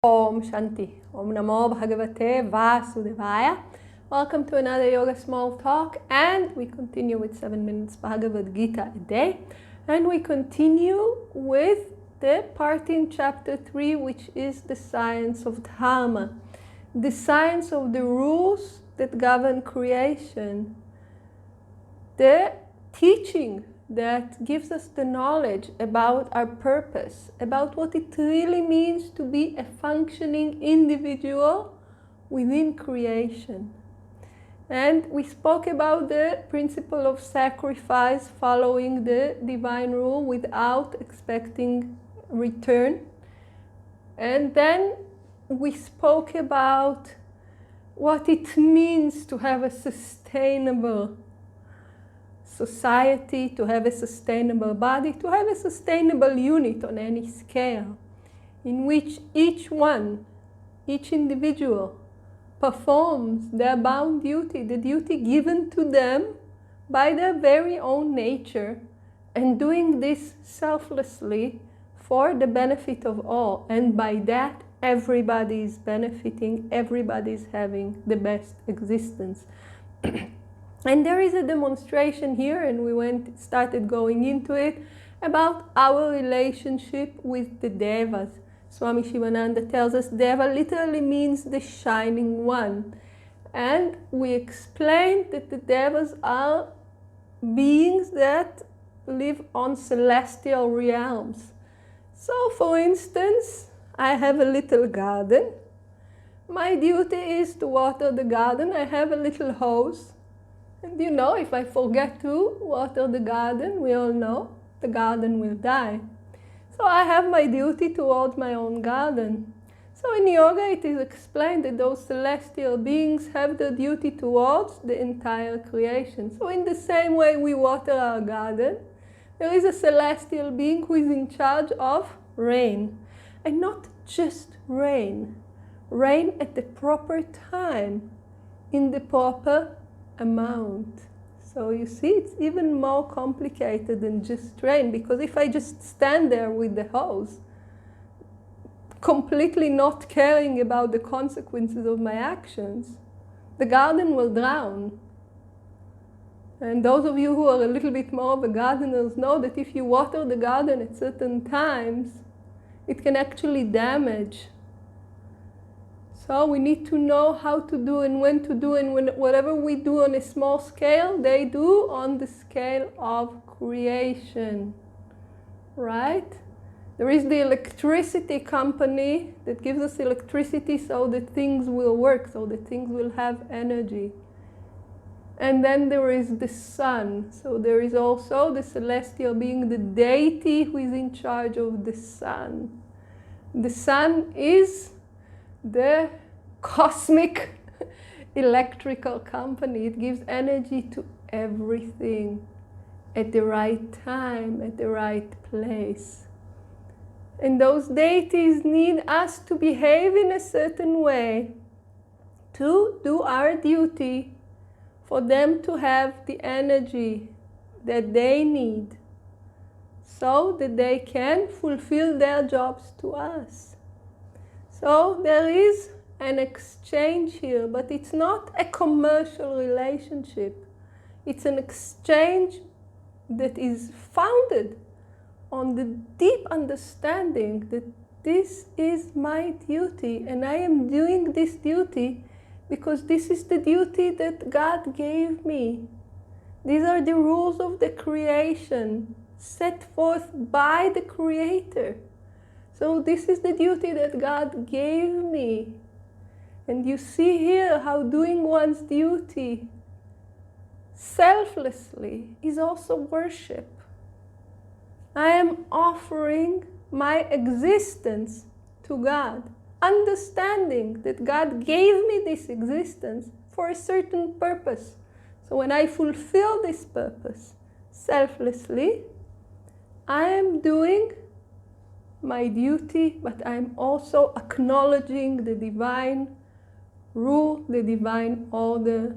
Om Shanti. Om Namo Bhagavate Vasudevaya. Welcome to another Yoga Small Talk, and we continue with 7 minutes Bhagavad Gita a day. And we continue with the part in chapter 3, which is the science of Dharma, the science of the rules that govern creation, the teaching that gives us the knowledge about our purpose, about what it really means to be a functioning individual within creation. And we spoke about the principle of sacrifice, following the divine rule without expecting return. And then we spoke about what it means to have a sustainable society, to have a sustainable body, to have a sustainable unit on any scale, in which each individual performs their bound duty, the duty given to them by their very own nature, and doing this selflessly for the benefit of all. And by that, everybody is benefiting, everybody is having the best existence. And there is a demonstration here, and we started going into it, about our relationship with the Devas. Swami Shivananda tells us Deva literally means the shining one. And we explained that the Devas are beings that live on celestial realms. So, for instance, I have a little garden. My duty is to water the garden. I have a little hose. And you know, if I forget to water the garden, we all know the garden will die. So I have my duty towards my own garden. So in yoga it is explained that those celestial beings have the duty towards the entire creation. So in the same way we water our garden, there is a celestial being who is in charge of rain. And not just rain. Rain at the proper time, in the proper amount. So you see, it's even more complicated than just rain, because if I just stand there with the hose, completely not caring about the consequences of my actions, the garden will drown. And those of you who are a little bit more of a gardeners know that if you water the garden at certain times, it can actually damage. So we need to know how to do and when to do, and whatever we do on a small scale, they do on the scale of creation, right? There is the electricity company that gives us electricity so that things will work, so that things will have energy. And then there is the sun. So there is also the celestial being, the deity who is in charge of the sun. The sun is the cosmic electrical company. It gives energy to everything at the right time, at the right place. And those deities need us to behave in a certain way to do our duty, for them to have the energy that they need so that they can fulfill their jobs to us. So there is an exchange here, but it's not a commercial relationship. It's an exchange that is founded on the deep understanding that this is my duty, and I am doing this duty because this is the duty that God gave me. These are the rules of the creation set forth by the Creator. So this is the duty that God gave me. And you see here how doing one's duty selflessly is also worship. I am offering my existence to God, understanding that God gave me this existence for a certain purpose. So when I fulfill this purpose selflessly, I am doing my duty, but I'm also acknowledging the divine rule, the divine order,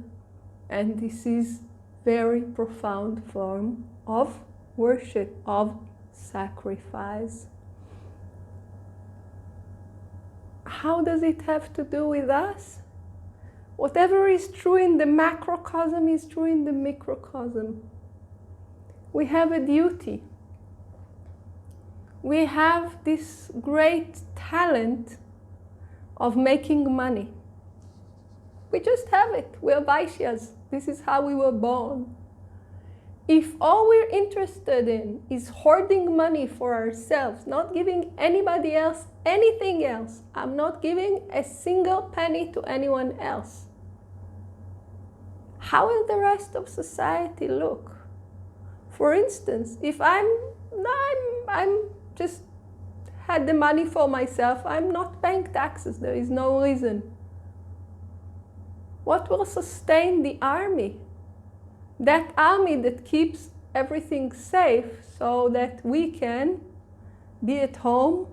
and this is very profound form of worship, of sacrifice. how does it have to do with us? Whatever is true in the macrocosm is true in the microcosm. We have a duty. We have this great talent of making money. We just have it. We're Vaishyas. This is how we were born. If all we're interested in is hoarding money for ourselves, not giving anybody else anything else, I'm not giving a single penny to anyone else, how will the rest of society look? For instance, if I'm just had the money for myself, I'm not paying taxes, there is no reason. What will sustain the army? That army that keeps everything safe so that we can be at home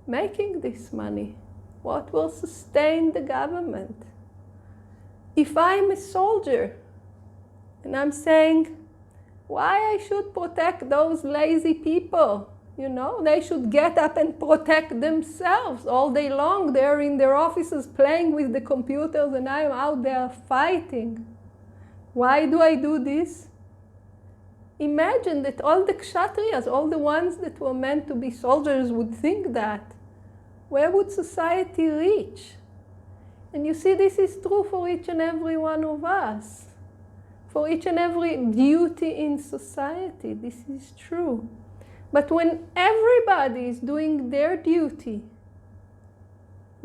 making this money. What will sustain the government? If I'm a soldier and I'm saying, why I should protect those lazy people? You know, they should get up and protect themselves all day long. They're in their offices playing with the computers and I'm out there fighting. Why do I do this? Imagine that all the kshatriyas, all the ones that were meant to be soldiers would think that. Where would society reach? And you see, this is true for each and every one of us. For each and every duty in society, this is true. But when everybody is doing their duty,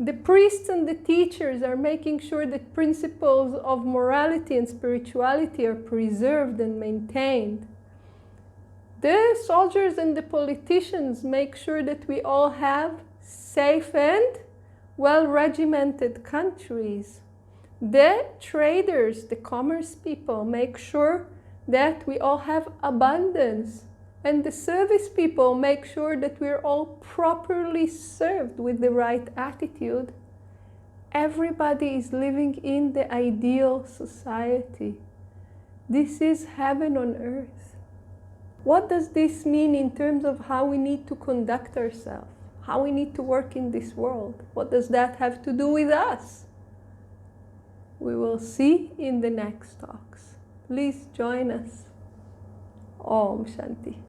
the priests and the teachers are making sure that principles of morality and spirituality are preserved and maintained. The soldiers and the politicians make sure that we all have safe and well-regimented countries. The traders, the commerce people, make sure that we all have abundance. And the service people make sure that we're all properly served with the right attitude. Everybody is living in the ideal society. This is heaven on earth. What does this mean in terms of how we need to conduct ourselves? How we need to work in this world? What does that have to do with us? We will see in the next talks. Please join us. Om Shanti.